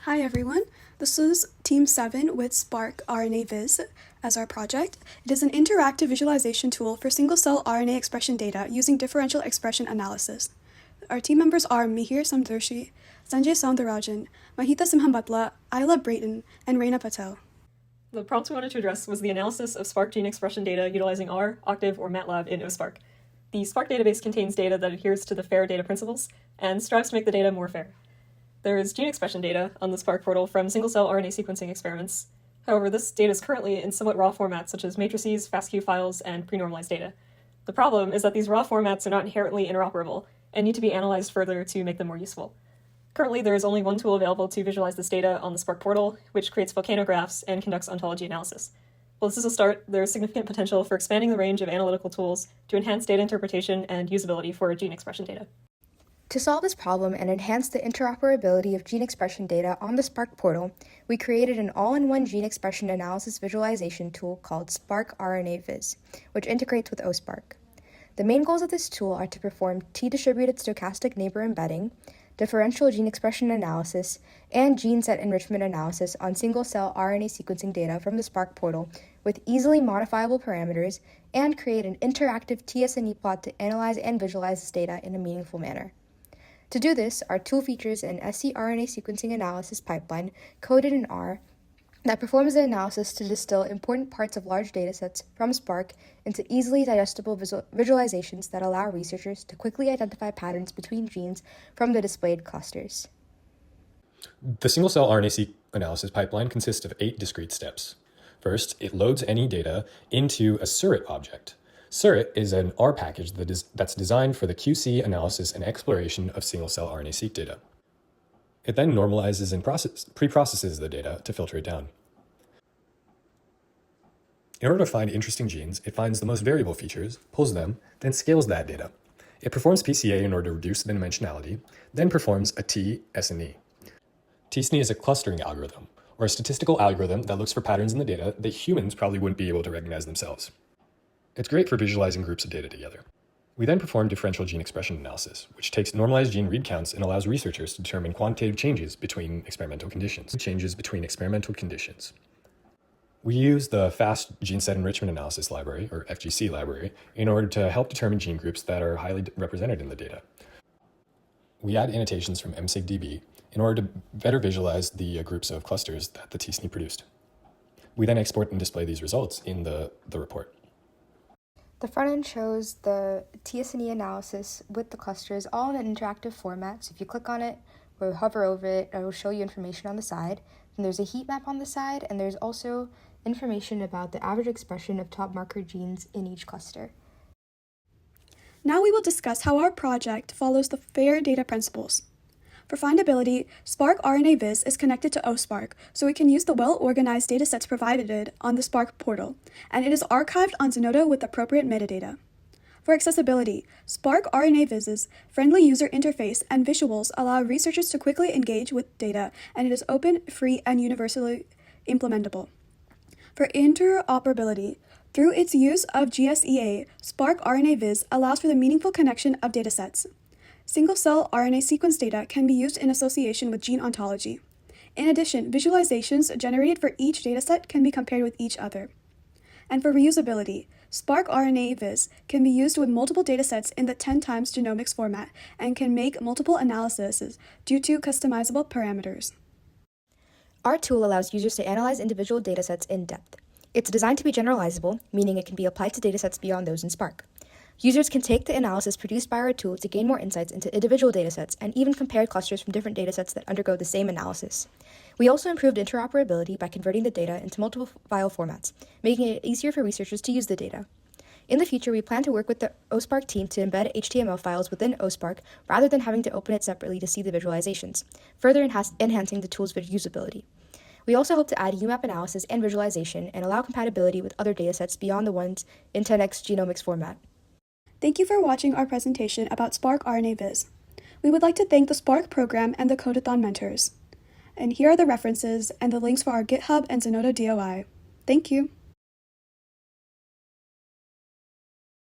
Hi everyone, this is Team 7 with SPARC RNA-Viz as our project. It is an interactive visualization tool for single-cell RNA expression data using differential expression analysis. Our team members are Mihir, Samdarshi, Sanjay, Soundarajan, Mahitha, Simhambhatla, Ayla, Bratton, and Raina, Patel. The prompt we wanted to address was the analysis of SPARC gene expression data utilizing R, Octave, or MATLAB in oSparc. The SPARC database contains data that adheres to the FAIR data principles and strives to make the data more fair. There is gene expression data on the SPARC portal from single-cell RNA sequencing experiments. However, this data is currently in somewhat raw formats such as matrices, FASTQ files, and pre-normalized data. The problem is that these raw formats are not inherently interoperable and need to be analyzed further to make them more useful. Currently, there is only one tool available to visualize this data on the SPARC portal, which creates volcanographs and conducts ontology analysis. While this is a start, there is significant potential for expanding the range of analytical tools to enhance data interpretation and usability for gene expression data. To solve this problem and enhance the interoperability of gene expression data on the SPARC portal, we created an all-in-one gene expression analysis visualization tool called SPARC RNA-Viz, which integrates with oSparc. The main goals of this tool are to perform t-distributed stochastic neighbor embedding, differential gene expression analysis, and gene set enrichment analysis on single-cell RNA sequencing data from the SPARC portal with easily modifiable parameters, and create an interactive TSNE plot to analyze and visualize this data in a meaningful manner. To do this, our tool features an scRNA sequencing analysis pipeline coded in R that performs the analysis to distill important parts of large datasets from SPARC into easily digestible visualizations that allow researchers to quickly identify patterns between genes from the displayed clusters. The single-cell RNA-seq analysis pipeline consists of 8 discrete steps. First, it loads any data into a surrogate object. Surrogate is an R package that's designed for the QC analysis and exploration of single-cell RNA-seq data. It then normalizes and pre-processes the data to filter it down. In order to find interesting genes, it finds the most variable features, pulls them, then scales that data. It performs PCA in order to reduce the dimensionality, then performs a t-SNE. T-SNE is a clustering algorithm, or a statistical algorithm that looks for patterns in the data that humans probably wouldn't be able to recognize themselves. It's great for visualizing groups of data together. We then perform differential gene expression analysis, which takes normalized gene read counts and allows researchers to determine quantitative changes between experimental conditions. We use the FAST gene set enrichment analysis library, or FGC library, in order to help determine gene groups that are highly represented in the data. We add annotations from msigdb in order to better visualize the groups of clusters that the t-SNE produced. We then export and display these results in the report. The front end shows the TSNE analysis with the clusters all in an interactive format. So if you click on it or hover over it, it will show you information on the side. And there's a heat map on the side, and there's also information about the average expression of top marker genes in each cluster. Now we will discuss how our project follows the FAIR data principles. For findability, SPARC RNA-Viz is connected to oSparc, so we can use the well-organized datasets provided on the SPARC portal, and it is archived on Zenodo with appropriate metadata. For accessibility, SPARC RNA-Viz's friendly user interface and visuals allow researchers to quickly engage with data, and it is open, free, and universally implementable. For interoperability, through its use of GSEA, SPARC RNA-Viz allows for the meaningful connection of datasets. Single-cell RNA sequence data can be used in association with gene ontology. In addition, visualizations generated for each dataset can be compared with each other. And for reusability, SPARC RNA-Viz can be used with multiple datasets in the 10 times genomics format and can make multiple analyses due to customizable parameters. Our tool allows users to analyze individual datasets in depth. It's designed to be generalizable, meaning it can be applied to datasets beyond those in SPARC. Users can take the analysis produced by our tool to gain more insights into individual datasets and even compare clusters from different datasets that undergo the same analysis. We also improved interoperability by converting the data into multiple file formats, making it easier for researchers to use the data. In the future, we plan to work with the oSparc team to embed HTML files within oSparc rather than having to open it separately to see the visualizations, further enhancing the tool's usability. We also hope to add UMAP analysis and visualization and allow compatibility with other datasets beyond the ones in 10x genomics format. Thank you for watching our presentation about SPARC RNA-Viz. We would like to thank the SPARC program and the Codeathon mentors. And here are the references and the links for our GitHub and Zenodo DOI. Thank you.